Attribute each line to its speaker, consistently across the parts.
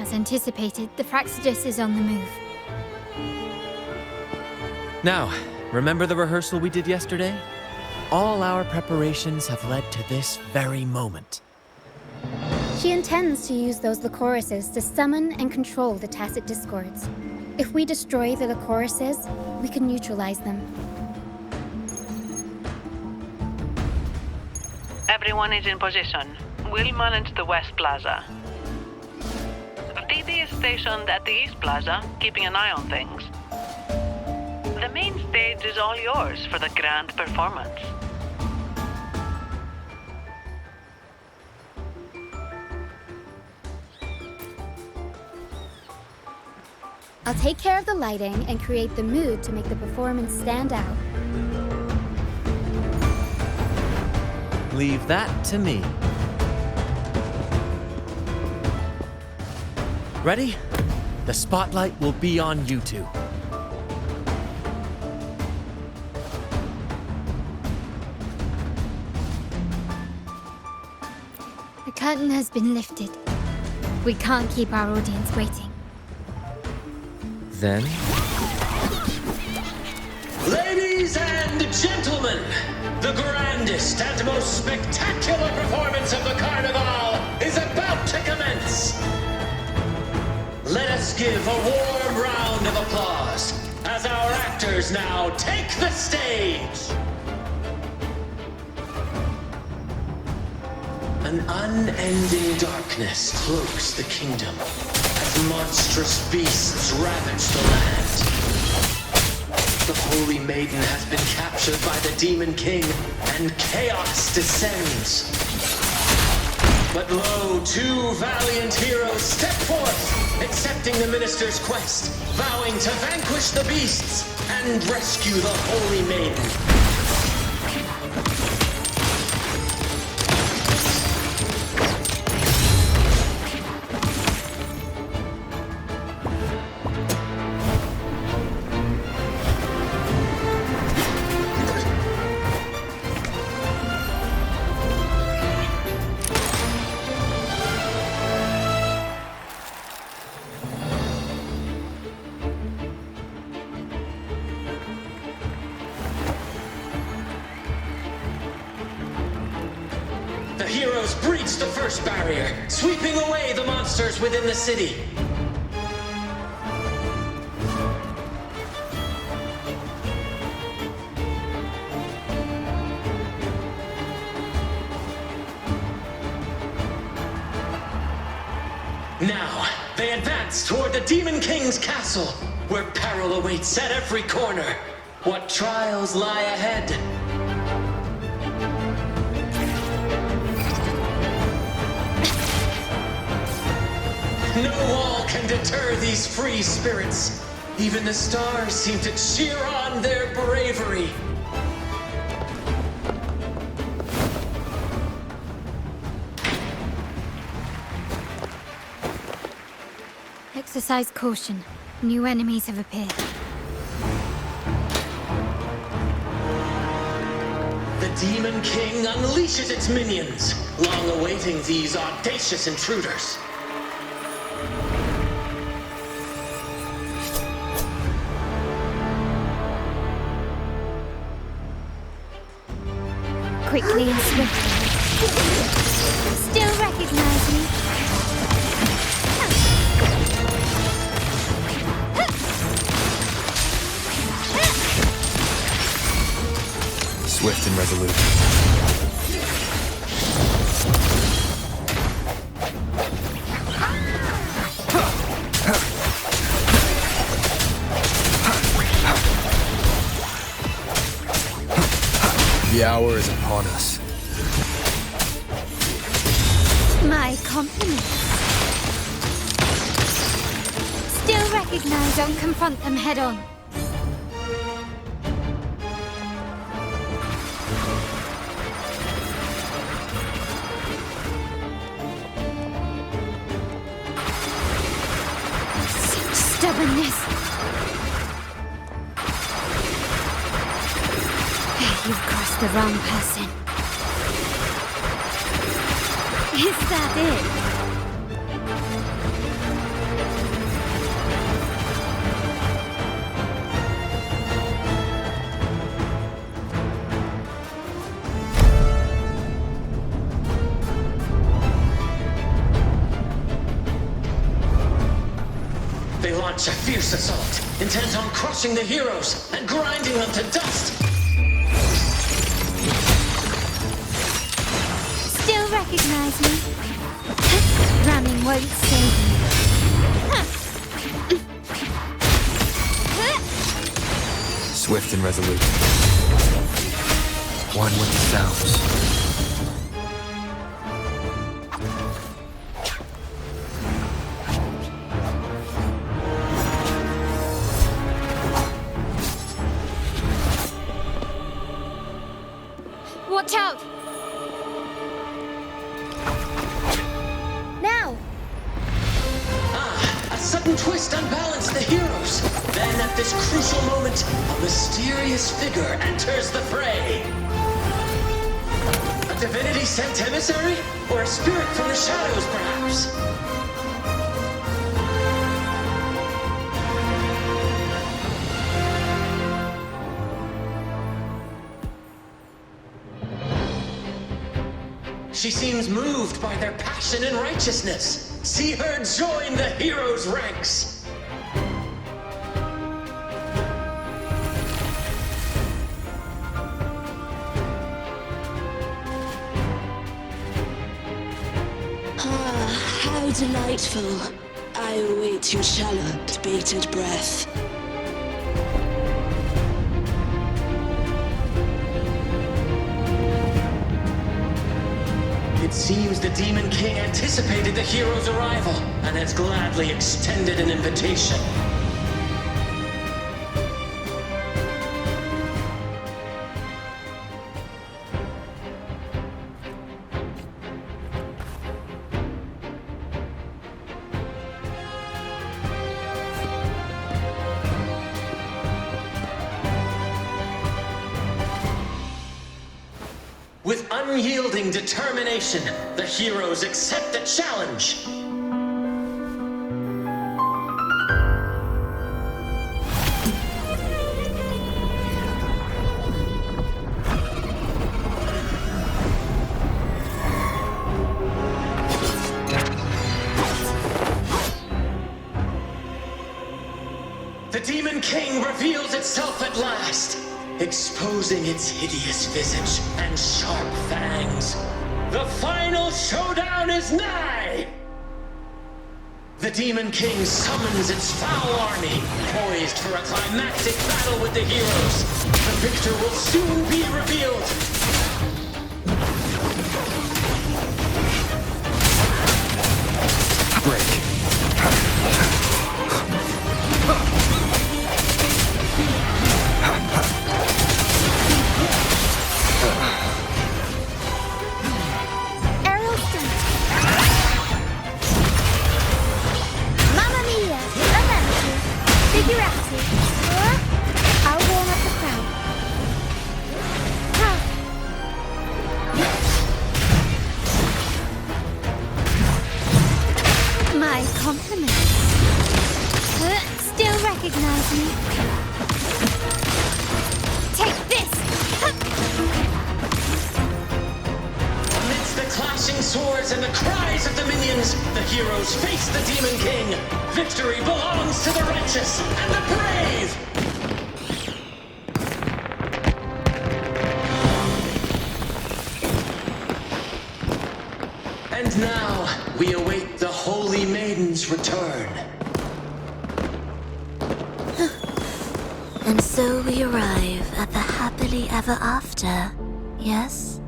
Speaker 1: As anticipated, the Praxidus is on the move.
Speaker 2: Now, remember the rehearsal we did yesterday? All our preparations have led to this very moment.
Speaker 3: She intends to use those Lycorises to summon and control the Tacit Discords. If we destroy the Lycorises, we can neutralize them.
Speaker 4: Everyone is in position. We'll manage the West Plaza. DD is stationed at the East Plaza, keeping an eye on things. The main stage is all yours for the grand performance.
Speaker 3: I'll take care of the lighting and create the mood to make the performance stand out.
Speaker 2: Leave that to me. Ready? The spotlight will be on you two.
Speaker 1: The curtain has been lifted. We can't keep our audience waiting.
Speaker 2: Then...
Speaker 5: Ladies and gentlemen, the grandest and most spectacular performance of the Carnival is about to commence. Let us give a warm round of applause as our actors now take the stage. An unending darkness cloaks the kingdom as monstrous beasts ravage the land. The Holy Maiden has been captured by the Demon King, and chaos descends. But lo, two valiant heroes step forth, accepting the minister's quest, vowing to vanquish the beasts and rescue the Holy Maiden. The heroes breach the first barrier, sweeping away the monsters within the city. Now, they advance toward the Demon King's castle, where peril awaits at every corner. What trials lie ahead? No wall can deter these free spirits. Even the stars seem to cheer on their bravery.
Speaker 1: Exercise caution. New enemies have appeared.
Speaker 5: The Demon King unleashes its minions, long awaiting these audacious intruders.
Speaker 1: Quickly and swiftly. Still recognize me?
Speaker 2: Swift and resolute. The hour is upon us.
Speaker 1: My compliments. Still recognize, don't confront them head on. Such stubbornness. You've crossed the wrong person. Is that it?
Speaker 5: launch a fierce assault, intent on crushing the heroes and grinding them to dust.
Speaker 1: Still recognize me? Ramming won't save me.
Speaker 2: Swift and resolute. One with the sounds.
Speaker 1: Watch out!
Speaker 3: Now!
Speaker 5: A sudden twist unbalanced the heroes. Then at this crucial moment, a mysterious figure enters the fray. A divinity sent emissary? Or a spirit from the shadows, perhaps? She seems moved by their passion and righteousness. See her join the heroes' ranks.
Speaker 6: Ah, how delightful. I await your shallowed, bated breath.
Speaker 5: It seems the Demon King anticipated the hero's arrival and has gladly extended an invitation. With unyielding determination, the heroes accept the challenge. The Demon King reveals itself at last, exposing its hideous visage and sharp fangs. The final showdown is nigh! The Demon King summons its foul army, poised for a climactic battle with the heroes. The victor will soon be revealed.
Speaker 2: Break.
Speaker 3: Aerial strike! Mamma mia! Rinacita! Figurati! I'll warm up the crowd. Ha!
Speaker 1: My compliments. Still recognize me? Take this!
Speaker 5: Amidst the clashing swords and the cries of the minions, the heroes face the Demon King. Victory belongs to the righteous and the brave! And now, we await the Holy Maiden's return.
Speaker 7: And so we arrive at the happily ever after, yes?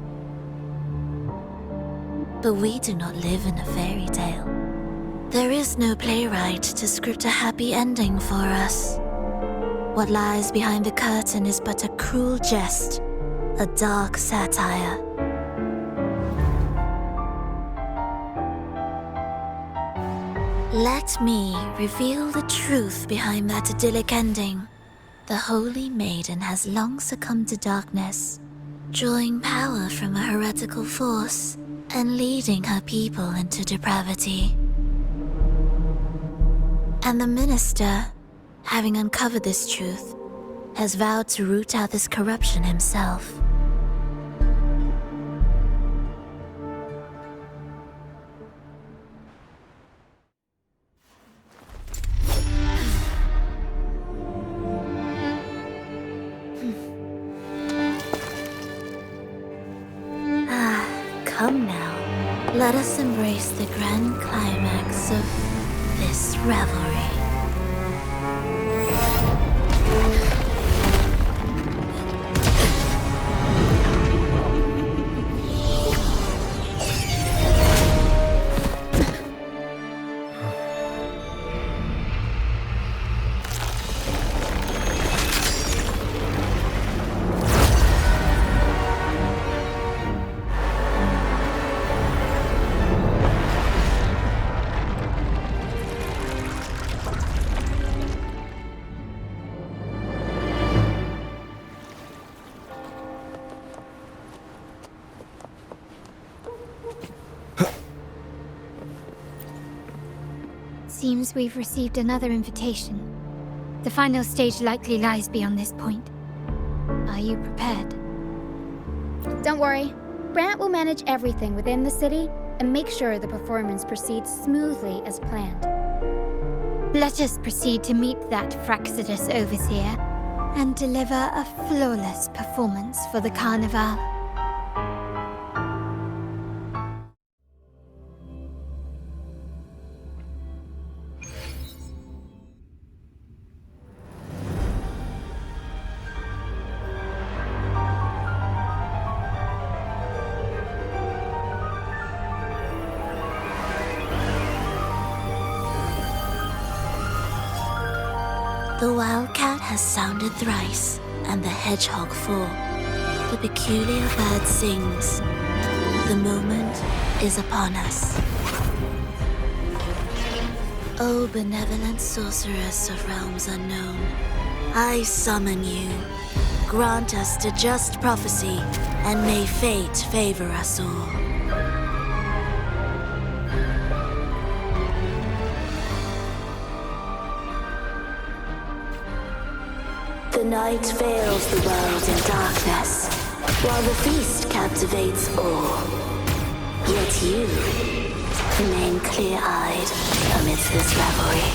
Speaker 7: But we do not live in a fairy tale. There is no playwright to script a happy ending for us. What lies behind the curtain is but a cruel jest, a dark satire. Let me reveal the truth behind that idyllic ending. The Holy Maiden has long succumbed to darkness, drawing power from a heretical force and leading her people into depravity. And the minister, having uncovered this truth, has vowed to root out this corruption himself. let us embrace the grand climax of this revelry.
Speaker 1: Seems we've received another invitation. The final stage likely lies beyond this point. Are you prepared?
Speaker 3: Don't worry. Brant will manage everything within the city and make sure the performance proceeds smoothly as planned.
Speaker 1: Let us proceed to meet that Fraxidus overseer and deliver a flawless performance for the Carnival.
Speaker 7: The wildcat has sounded thrice, and the hedgehog four. The peculiar bird sings. The moment is upon us. O benevolent sorceress of realms unknown, I summon you. Grant us the just prophecy, and may fate favor us all. The night veils the world in darkness, while the feast captivates all. Yet you remain clear-eyed amidst this revelry.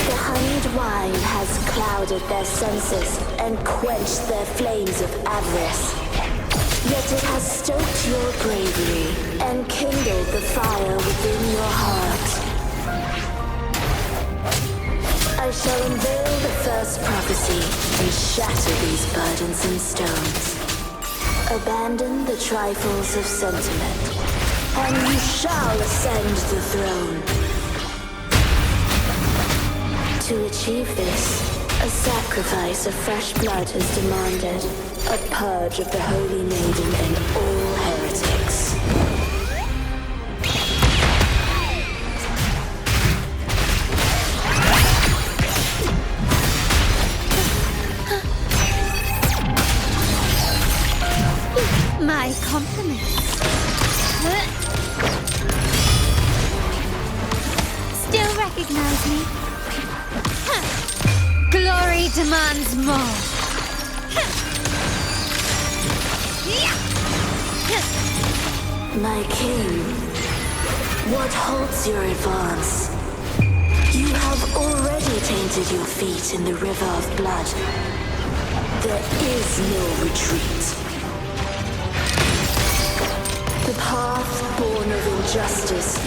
Speaker 7: The honeyed wine has clouded their senses and quenched their flames of avarice. Yet it has stoked your bravery and kindled the fire within your heart. I shall unveil the first prophecy and shatter these burdensome stones. Abandon the trifles of sentiment, and you shall ascend the throne. To achieve this, a sacrifice of fresh blood is demanded, a purge of the Holy Maiden and all heretics.
Speaker 1: My compliments. Still recognize me? Glory demands more.
Speaker 6: My king, what halts your advance? You have already tainted your feet in the river of blood. There is no retreat. The path born of injustice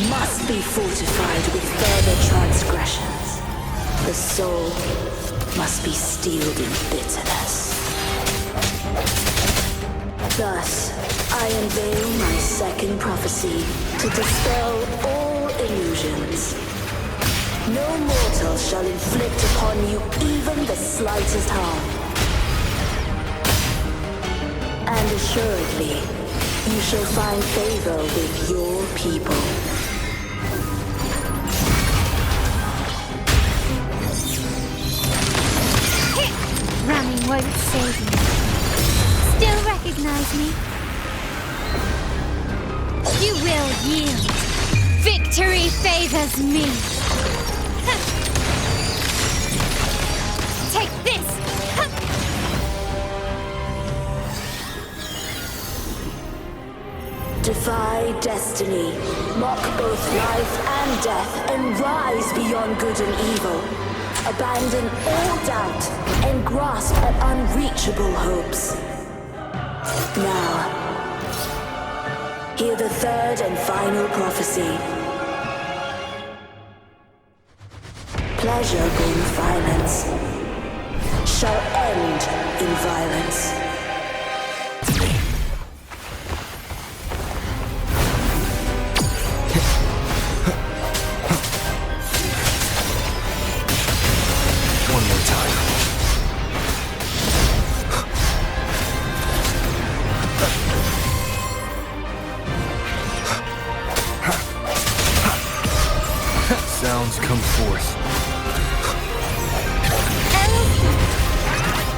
Speaker 6: must be fortified with further transgressions. The soul must be steeled in bitterness. Thus, I unveil my second prophecy to dispel all illusions. No mortal shall inflict upon you even the slightest harm. And assuredly, you shall find favor with your people.
Speaker 1: Ramming won't save you. Still recognize me? You will yield. Victory favors me. Take this!
Speaker 6: Defy destiny, mock both life and death, and rise beyond good and evil. Abandon all doubt and grasp at unreachable hopes. Now, Hear the third and final prophecy. Pleasure brings violence, shall end in violence.
Speaker 8: One more time. Sounds come forth.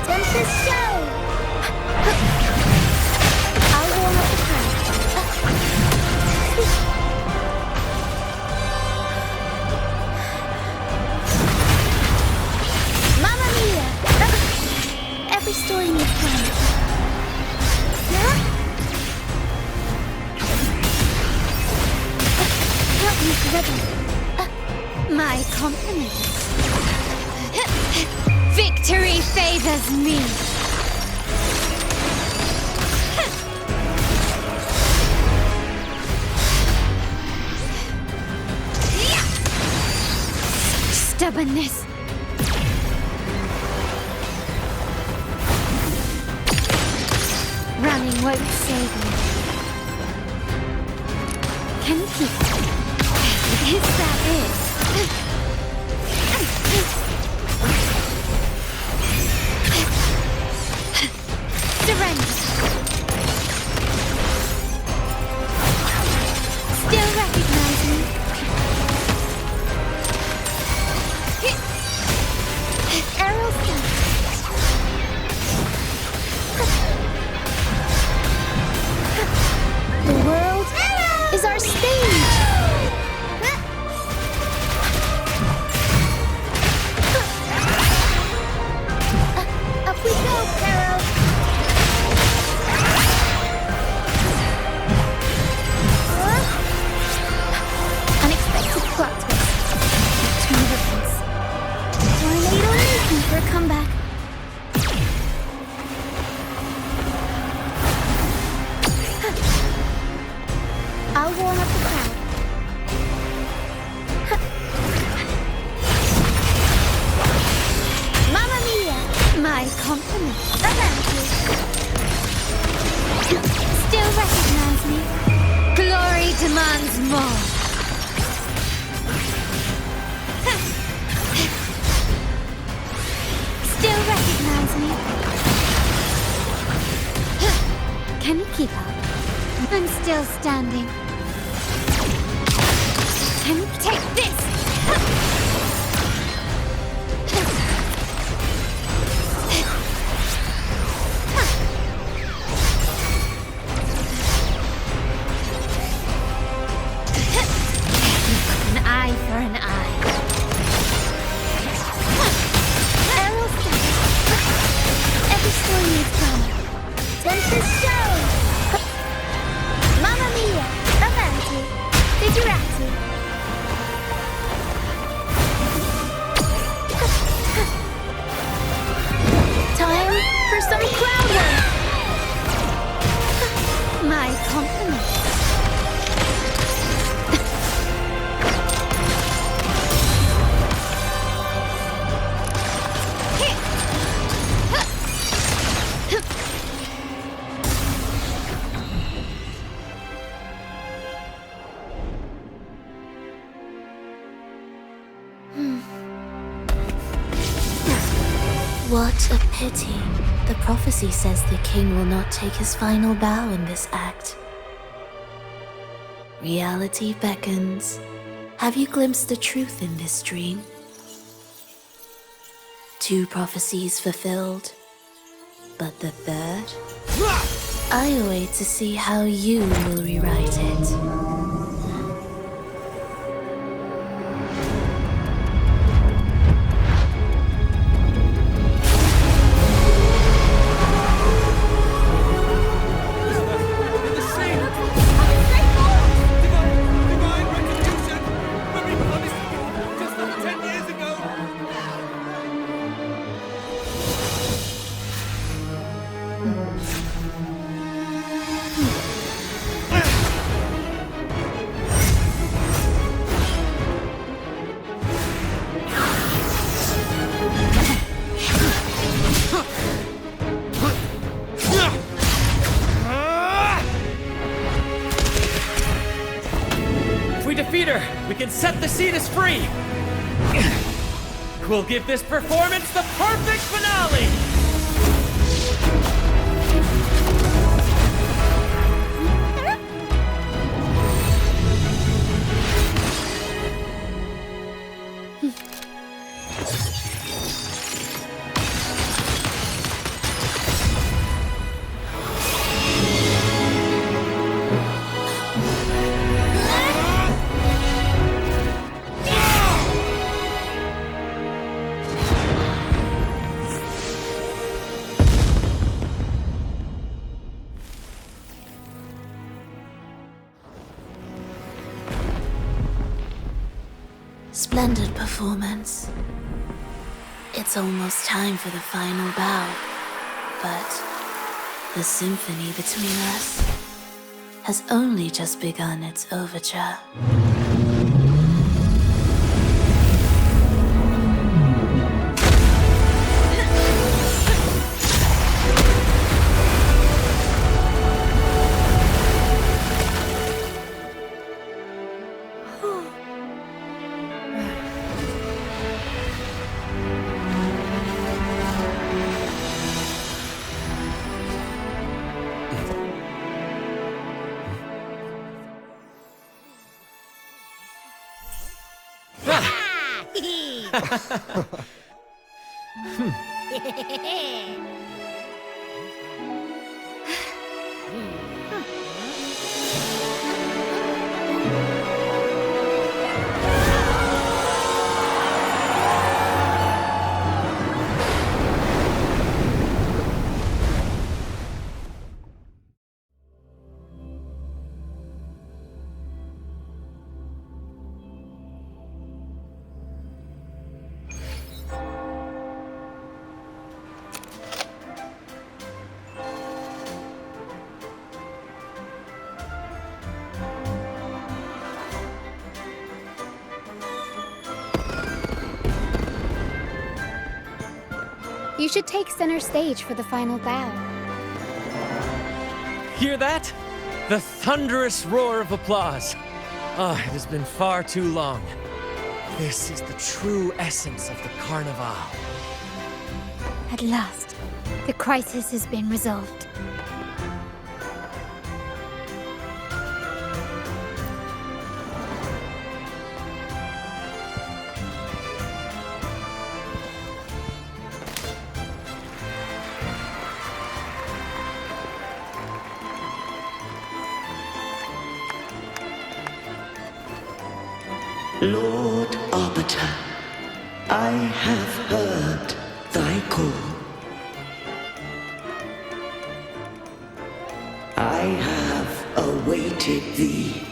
Speaker 3: Tempest show! I'll warm up the crowd. Mamma mia! Every story needs time. Help me, Gregor.
Speaker 1: My compliments. Victory favors me. Stubbornness. Running won't save me. Can you keep it? Is that it? Surrender. Still recognize me? Arrow step.
Speaker 3: The world is our stage! Up we go, Caro! Unexpected plot twist. Turn of events. Tornado looking for a comeback. I'll warm up the crowd. Mamma mia!
Speaker 1: My compliments.
Speaker 3: Avanti!
Speaker 1: Still recognize me? Glory demands more. Still recognize me? Can you keep up? I'm still standing. Can you take this? An eye for an eye.
Speaker 3: Arrow step. Every story needs drama. Tempest show! Mamma mia! Avanti! Figurati! Time for some crowd work!
Speaker 1: My compliments.
Speaker 7: What a pity. The prophecy says the king will not take his final bow in this act. Reality beckons. Have you glimpsed the truth in this dream? 2 prophecies fulfilled, but the third? I await to see how you will rewrite it.
Speaker 2: defeat her, we can set the Cetus free! We'll give this performance the perfect finale!
Speaker 7: Splendid performance. It's almost time for the final bow, but the symphony between us has only just begun its overture.
Speaker 3: You should take center stage for the final bow.
Speaker 2: Hear that? The thunderous roar of applause. Ah, it has been far too long. This is the true essence of the Carnival.
Speaker 1: At last, the crisis has been resolved.
Speaker 6: Lord Arbiter, I have heard thy call. I have awaited thee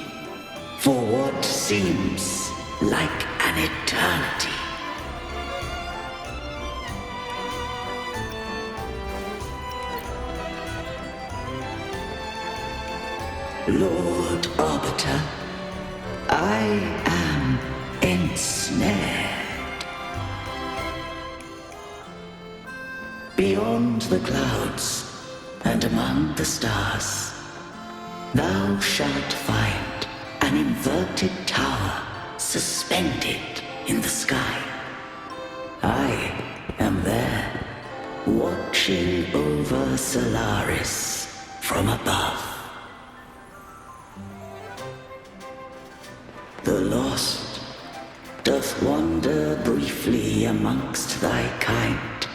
Speaker 6: for what seems like an eternity. Lord Arbiter, I am ensnared. Beyond the clouds and among the stars, thou shalt find an inverted tower suspended in the sky. I am there, watching over Solaris from above. The lost doth wander briefly amongst thy kind.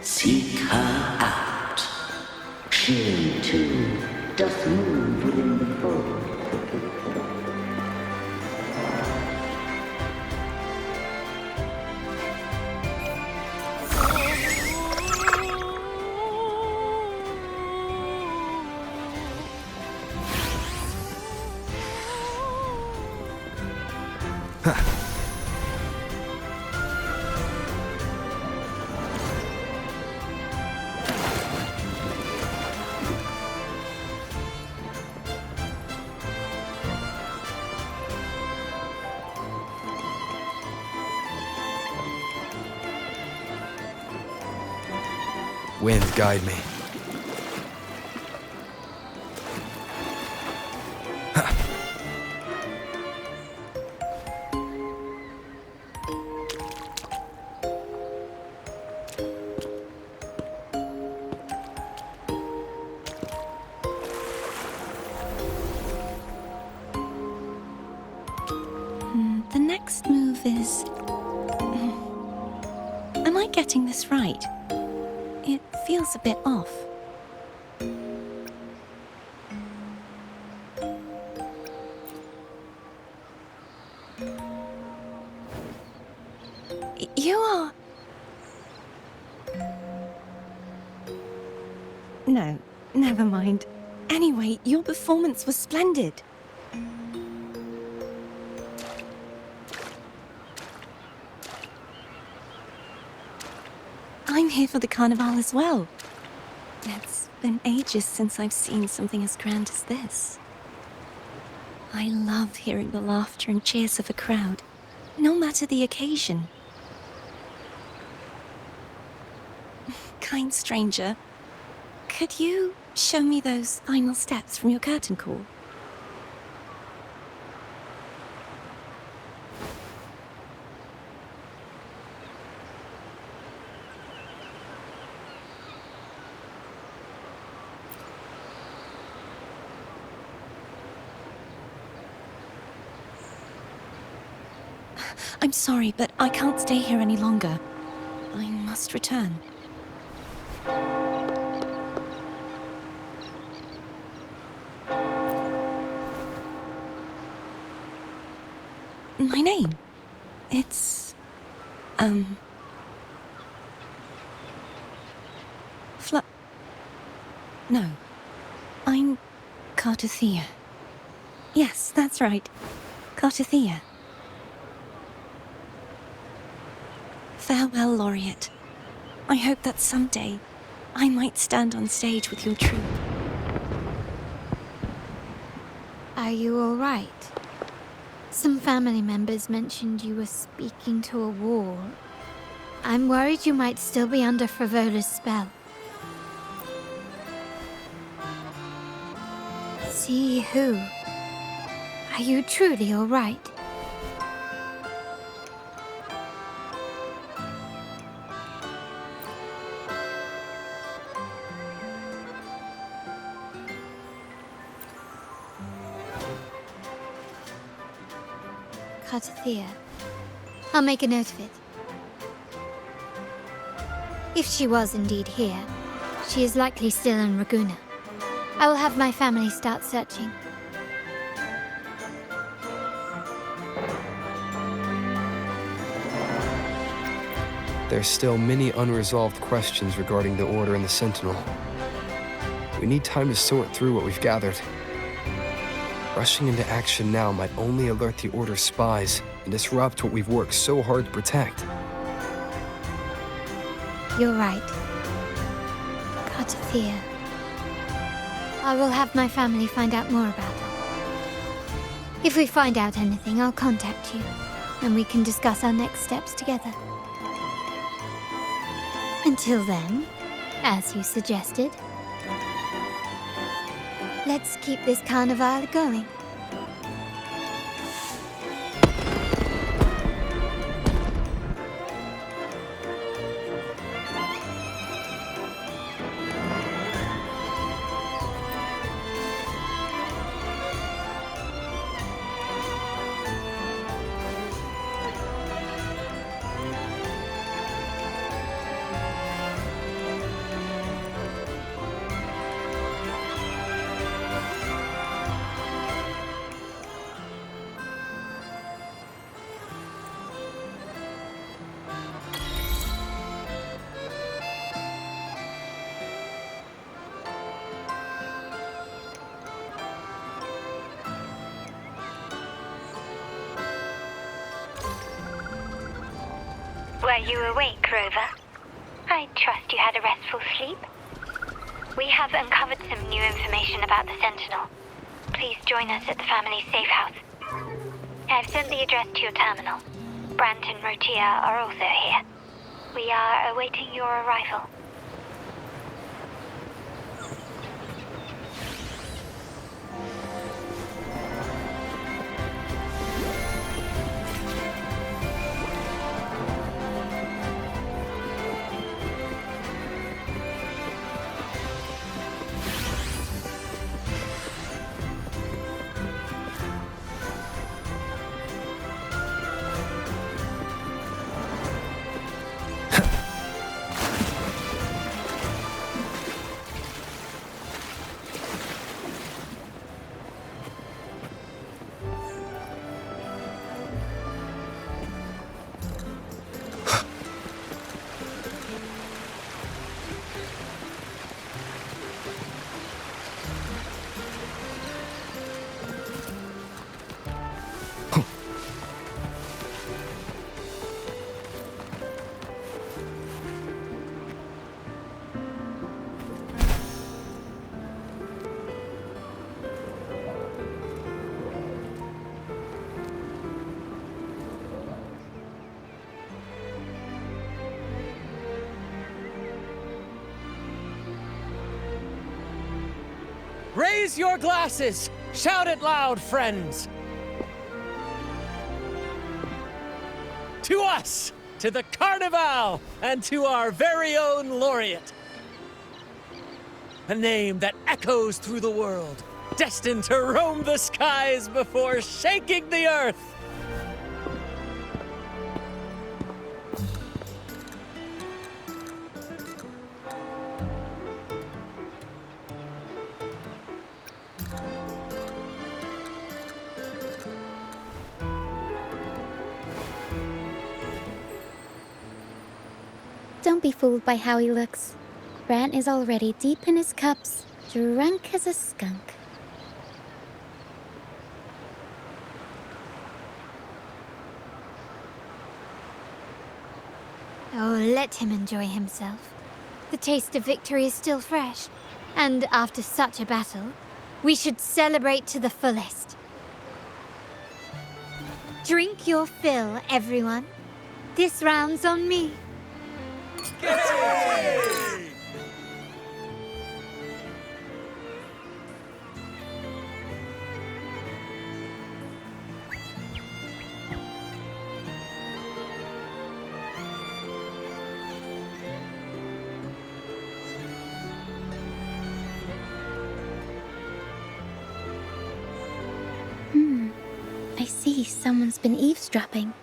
Speaker 6: Seek her out. She too doth move within the fold.
Speaker 8: Wind, guide me.
Speaker 9: the next move is... Am I getting this right? It feels a bit off. You are... No, never mind. Anyway, your performance was splendid. I'm here for the Carnival as well. It's been ages since I've seen something as grand as this. I love hearing the laughter and cheers of a crowd, no matter the occasion. Kind stranger, could you show me those final steps from your curtain call? I'm sorry, but I can't stay here any longer. I must return. My name? It's... No. I'm... Cartothea. Yes, that's right. Cartothea. Farewell, Laureate. I hope that someday I might stand on stage with your troupe.
Speaker 1: Are you all right? Some family members mentioned you were speaking to a wall. I'm worried you might still be under Frivola's spell. See who? Are you truly all right? Cartothea. I'll make a note of it. If she was indeed here, she is likely still in Raguna. I will have my family start searching.
Speaker 8: There's still many unresolved questions regarding the Order and the Sentinel. We need time to sort through what we've gathered. Rushing into action now might only alert the Order's spies and disrupt what we've worked so hard to protect.
Speaker 1: You're right. Cartothea. I will have my family find out more about her. If we find out anything, I'll contact you, and we can discuss our next steps together. Until then, as you suggested, let's keep this carnival going.
Speaker 10: Were you awake, Rover? I trust you had a restful sleep. We have uncovered some new information about the Sentinel. Please join us at the family's safe house. I've sent the address to your terminal. Brant and Rotia are also here. We are awaiting your arrival.
Speaker 2: Raise your glasses! Shout it loud, friends! To us! To the Carnival! And to our very own laureate! A name that echoes through the world, destined to roam the skies before shaking the earth!
Speaker 3: Don't be fooled by how he looks. Brant is already deep in his cups, drunk as a skunk.
Speaker 1: Oh, let him enjoy himself. The taste of victory is still fresh. And after such a battle, we should celebrate to the fullest. Drink your fill, everyone. This round's on me.
Speaker 3: I see someone's been eavesdropping.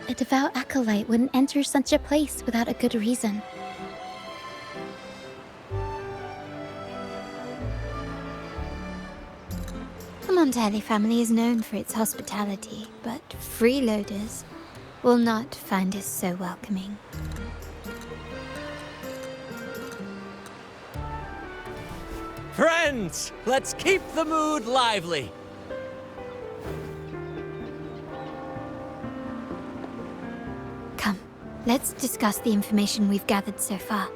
Speaker 3: A devout acolyte wouldn't enter such a place without a good reason.
Speaker 1: The Montelli family is known for its hospitality, but freeloaders will not find us so welcoming.
Speaker 2: Friends, let's keep the mood lively.
Speaker 1: Come, let's discuss the information we've gathered so far.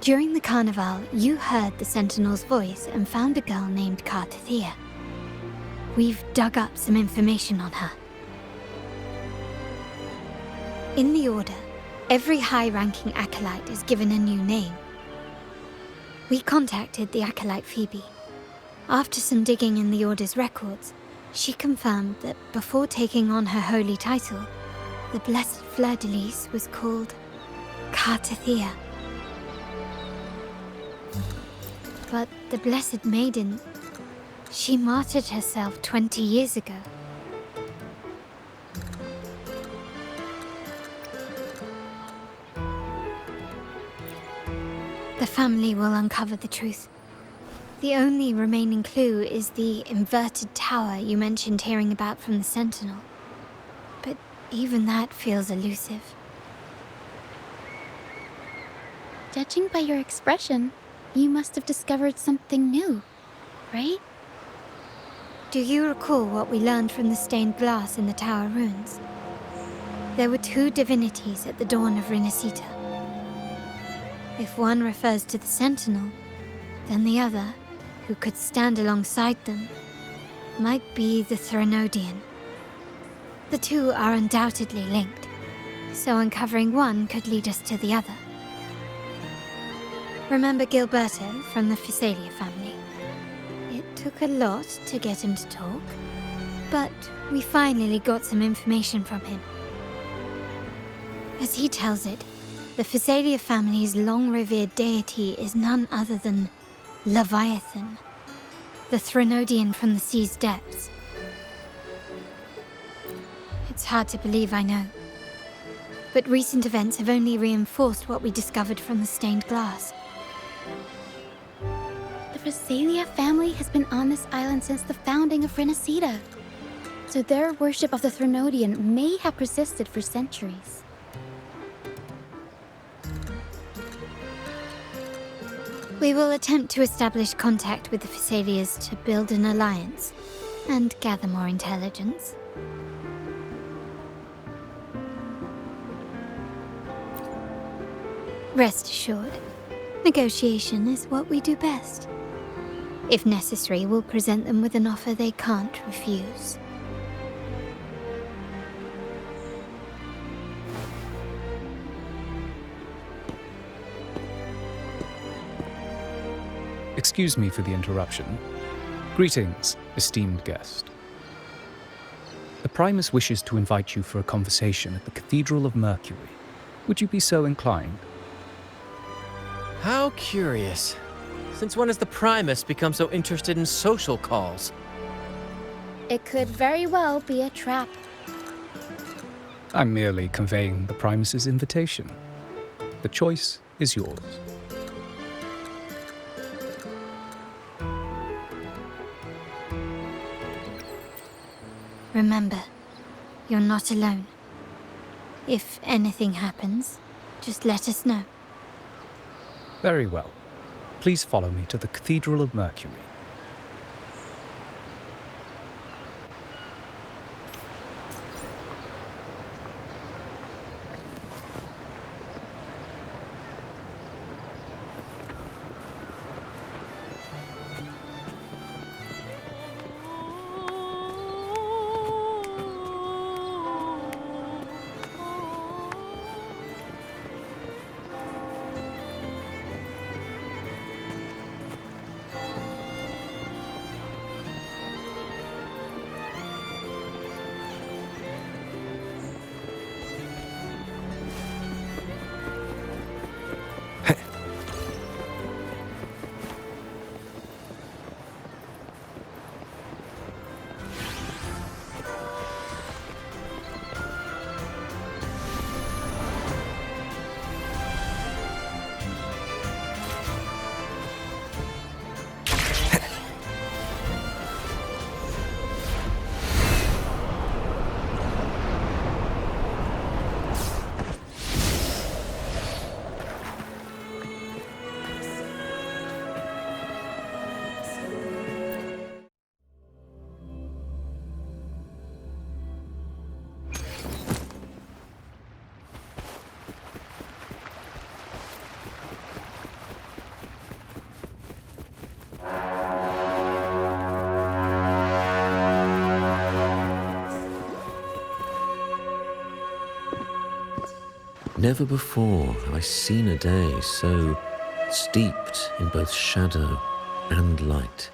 Speaker 1: During the carnival, you heard the Sentinel's voice and found a girl named Cartathea. We've dug up some information on her. In the Order, every high-ranking acolyte is given a new name. We contacted the acolyte Phoebe. After some digging in the Order's records, she confirmed that before taking on her holy title, the Blessed Fleur-de-Lis was called Cartathea. But the Blessed Maiden, she martyred herself 20 years ago. The family will uncover the truth. The only remaining clue is the inverted tower you mentioned hearing about from the Sentinel. But even that feels elusive.
Speaker 3: Judging by your expression, you must have discovered something new, right?
Speaker 1: Do you recall what we learned from the stained glass in the tower ruins? There were two divinities at the dawn of Rinacita. If one refers to the Sentinel, then the other, who could stand alongside them, might be the Threnodian. The two are undoubtedly linked, so uncovering one could lead us to the other. Remember Gilberto from the Physalia family? It took a lot to get him to talk, but we finally got some information from him. As he tells it, the Physalia family's long-revered deity is none other than Leviathan, the Threnodian from the sea's depths. It's hard to believe, I know, but recent events have only reinforced what we discovered from the stained glass.
Speaker 3: The Physalia family has been on this island since the founding of Rinacita, so their worship of the Threnodian may have persisted for centuries.
Speaker 1: We will attempt to establish contact with the Physalias to build an alliance and gather more intelligence. Rest assured, negotiation is what we do best. If necessary, we'll present them with an offer they can't refuse.
Speaker 11: Excuse me for the interruption. Greetings, esteemed guest. The Primus wishes to invite you for a conversation at the Cathedral of Mercury. Would you be so inclined?
Speaker 2: How curious. Since when has the Primus become so interested in social calls?
Speaker 3: It could very well be a trap.
Speaker 11: I'm merely conveying the Primus's invitation. The choice is yours.
Speaker 1: Remember, you're not alone. If anything happens, just let us know.
Speaker 11: Very well. Please follow me to the Cathedral of Mercury.
Speaker 5: Never before have I seen a day so steeped in both shadow and light.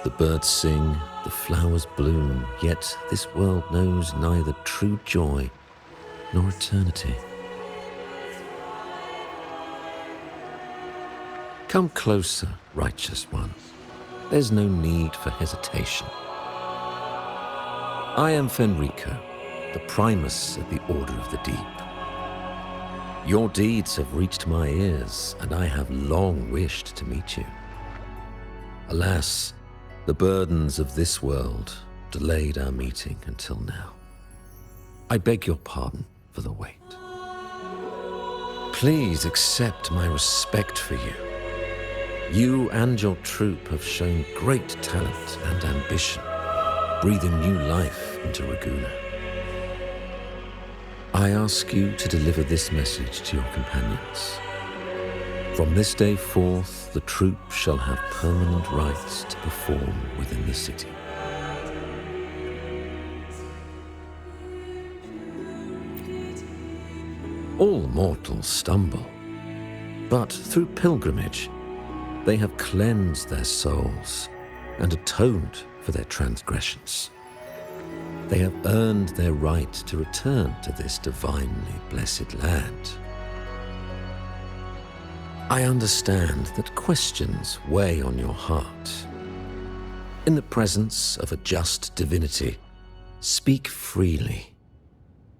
Speaker 5: The birds sing, the flowers bloom, yet this world knows neither true joy nor eternity. Come closer, righteous one. There's no need for hesitation. I am Fenrico, the Primus of the Order of the Deep. Your deeds have reached my ears, and I have long wished to meet you. Alas, the burdens of this world delayed our meeting until now. I beg your pardon for the wait. Please accept my respect for you. You and your troop have shown great talent and ambition, breathing new life into Ragusa. I ask you to deliver this message to your companions. From this day forth, the troop shall have permanent rights to perform within the city. All mortals stumble, but through pilgrimage, they have cleansed their souls and atoned for their transgressions. They have earned their right to return to this divinely blessed land. I understand that questions weigh on your heart. In the presence of a just divinity, speak freely,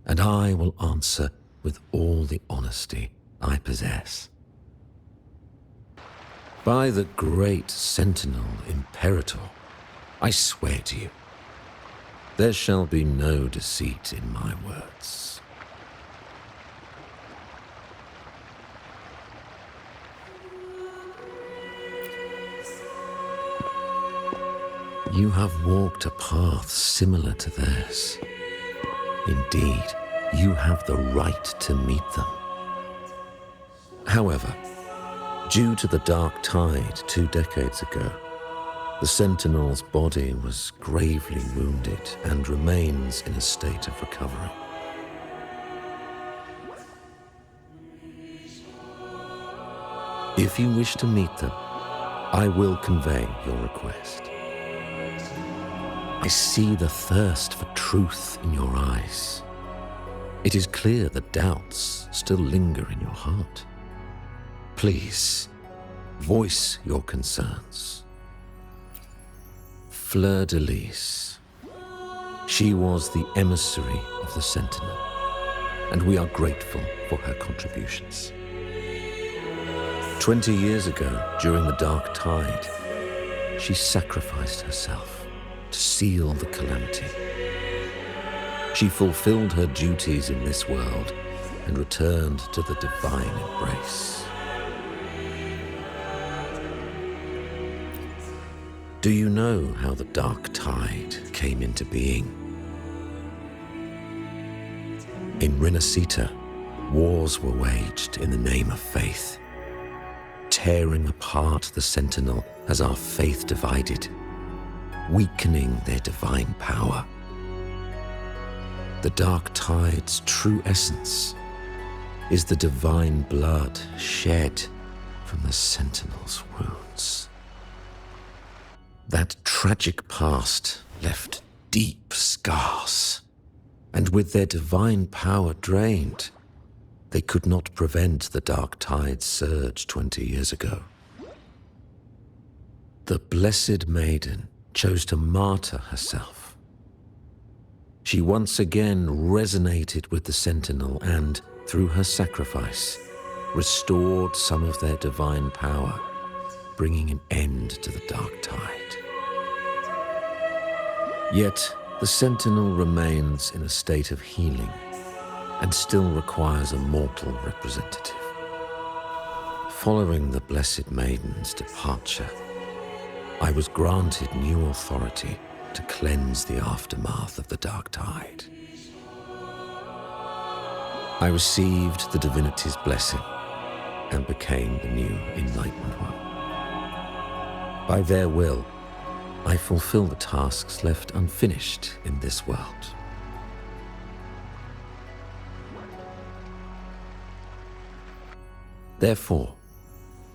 Speaker 5: and I will answer with all the honesty I possess. By the great Sentinel Imperator, I swear to you, there shall be no deceit in my words. You have walked a path similar to theirs. Indeed, you have the right to meet them. However,
Speaker 12: Due to the Dark Tide 2 decades ago, the Sentinel's body was gravely wounded and remains in a state of recovery. If you wish to meet them, I will convey your request. I see the thirst for truth in your eyes. It is clear that doubts still linger in your heart. Please, voice your concerns. Fleur de Lis. She was the emissary of the Sentinel, and we are grateful for her contributions. 20 years ago, during the Dark Tide, she sacrificed herself to seal the calamity. She fulfilled her duties in this world and returned to the divine embrace. Do you know how the Dark Tide came into being? In Rinacita, wars were waged in the name of faith, tearing apart the Sentinel as our faith divided, weakening their divine power. The Dark Tide's true essence is the divine blood shed from the Sentinel's wounds. That tragic past left deep scars, and with their divine power drained, they could not prevent the Dark Tide's surge 20 years ago. The Blessed Maiden chose to martyr herself. She once again resonated with the Sentinel and, through her sacrifice, restored some of their divine power, bringing an end to the Dark Tide. Yet, the Sentinel remains in a state of healing and still requires a mortal representative. Following the Blessed Maiden's departure, I was granted new authority to cleanse the aftermath of the Dark Tide. I received the divinity's blessing and became the new Enlightened One. By their will, I fulfill the tasks left unfinished in this world. Therefore,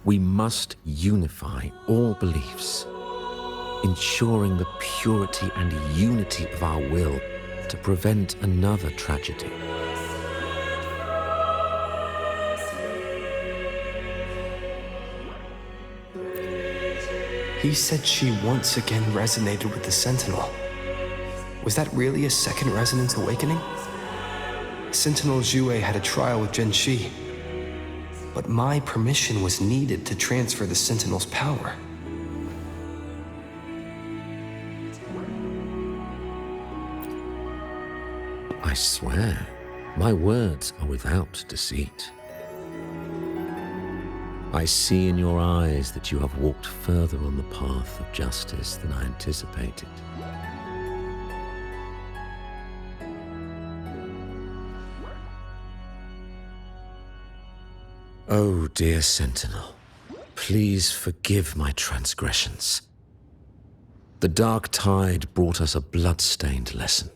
Speaker 12: we must unify all beliefs, ensuring the purity and unity of our will to prevent another tragedy.
Speaker 8: He said she once again resonated with the Sentinel. Was that really a second resonance awakening? Sentinel Jue had a trial with Genshi, but my permission was needed to transfer the Sentinel's power.
Speaker 12: I swear, my words are without deceit. I see in your eyes that you have walked further on the path of justice than I anticipated. Oh, dear Sentinel, please forgive my transgressions. The Dark Tide brought us a blood-stained lesson.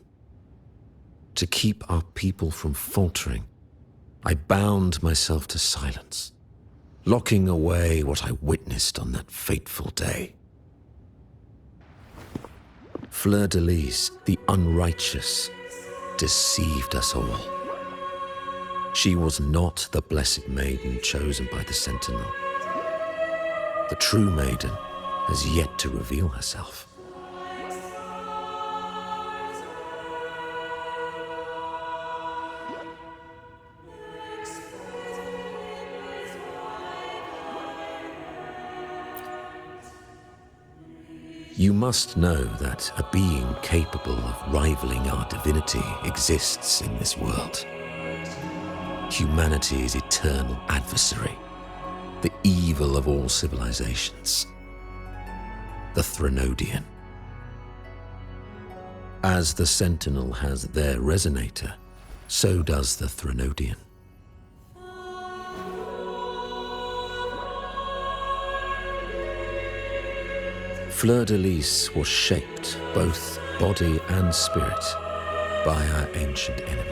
Speaker 12: To keep our people from faltering, I bound myself to silence, locking away what I witnessed on that fateful day. Fleur de Lis, the unrighteous, deceived us all. She was not the Blessed Maiden chosen by the Sentinel. The true Maiden has yet to reveal herself. You must know that a being capable of rivaling our divinity exists in this world. Humanity's eternal adversary, the evil of all civilizations, the Threnodian. As the Sentinel has their resonator, so does the Threnodian. Fleur-de-Lis was shaped, both body and spirit, by our ancient enemy.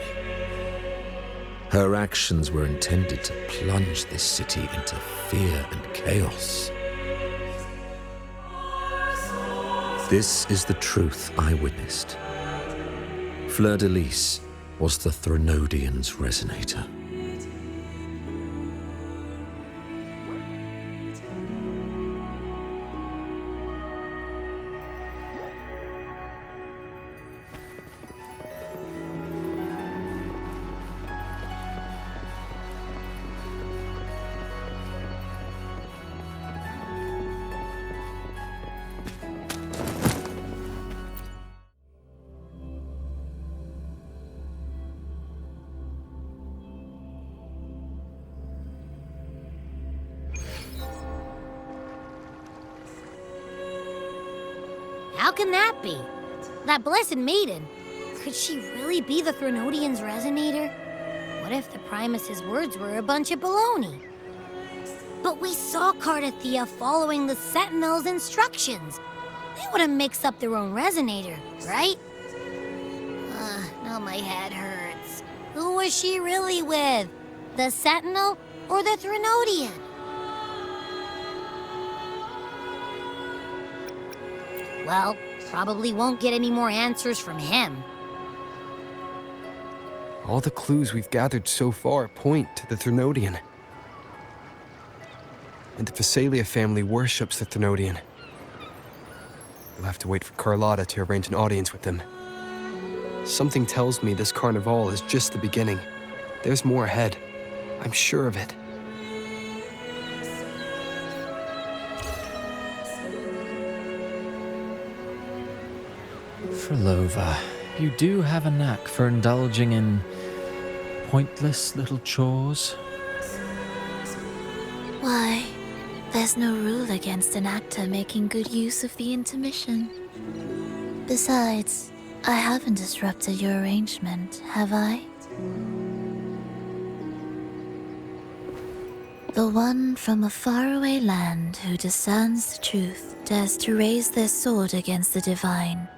Speaker 12: Her actions were intended to plunge this city into fear and chaos. This is the truth I witnessed. Fleur-de-Lis was the Threnodian's resonator.
Speaker 13: How can that be? That blessed maiden. Could she really be the Threnodian's resonator? What if the Primus's words were a bunch of baloney? But we saw Cardathia following the Sentinel's instructions. They wouldn't mix up their own resonator, right? Now my head hurts. Who was she really with? The Sentinel or the Threnodian? Well, probably won't get any more answers from him.
Speaker 8: All the clues we've gathered so far point to the Threnodian. And the Phasalia family worships the Threnodian. We'll have to wait for Carlotta to arrange an audience with them. Something tells me this carnival is just the beginning. There's more ahead. I'm sure of it.
Speaker 2: Frolova, you do have a knack for indulging in pointless little chores.
Speaker 7: Why, there's no rule against an actor making good use of the intermission. Besides, I haven't disrupted your arrangement, have I? The one from a faraway land who discerns the truth dares to raise their sword against the divine.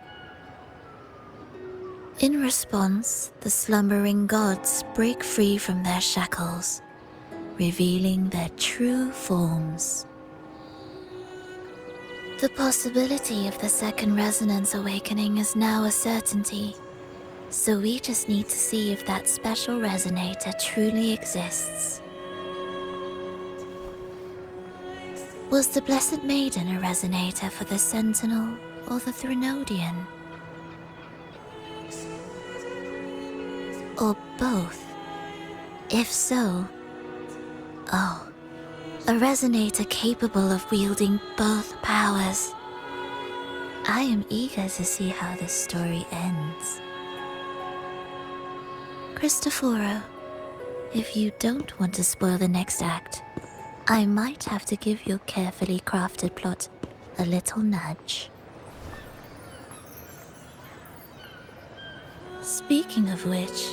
Speaker 7: In response, the slumbering gods break free from their shackles, revealing their true forms. The possibility of the second resonance awakening is now a certainty, so we just need to see if that special resonator truly exists. Was the Blessed Maiden a resonator for the Sentinel or the Threnodian? Or both? If so, a resonator capable of wielding both powers. I am eager to see how this story ends. Cristoforo, if you don't want to spoil the next act, I might have to give your carefully crafted plot a little nudge. Speaking of which,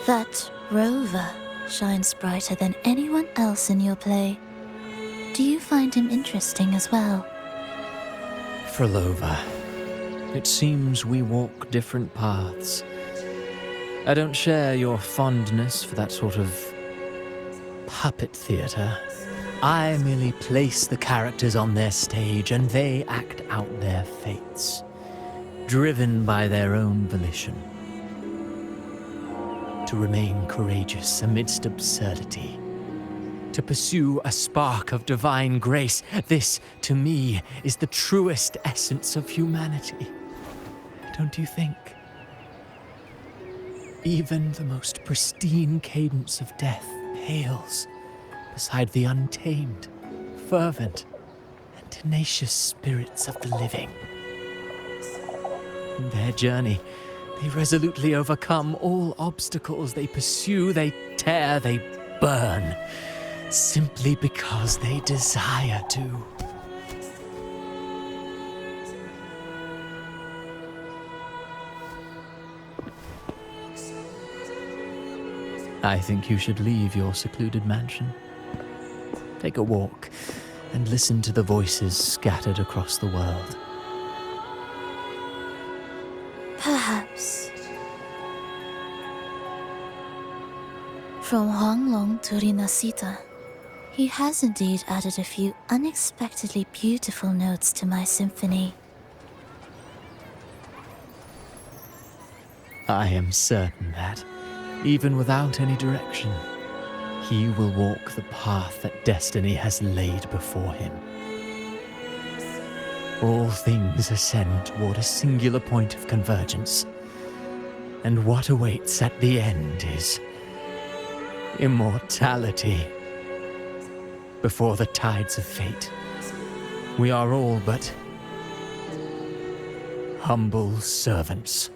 Speaker 7: that rover shines brighter than anyone else in your play. Do you find him interesting as well?
Speaker 2: Frolova, it seems we walk different paths. I don't share your fondness for that sort of puppet theater. I merely place the characters on their stage and they act out their fates, driven by their own volition. To remain courageous amidst absurdity. To pursue a spark of divine grace. This, to me, is the truest essence of humanity. Don't you think? Even the most pristine cadence of death pales beside the untamed, fervent, and tenacious spirits of the living. In their journey, they resolutely overcome all obstacles. They pursue, they tear, they burn, simply because they desire to. I think you should leave your secluded mansion. Take a walk, and listen to the voices scattered across the world.
Speaker 7: Perhaps. From Huanglong to Rinacita, he has indeed added a few unexpectedly beautiful notes to my symphony.
Speaker 2: I am certain that, even without any direction, he will walk the path that destiny has laid before him. All things ascend toward a singular point of convergence, and what awaits at the end is immortality. Before the tides of fate, we are all but humble servants.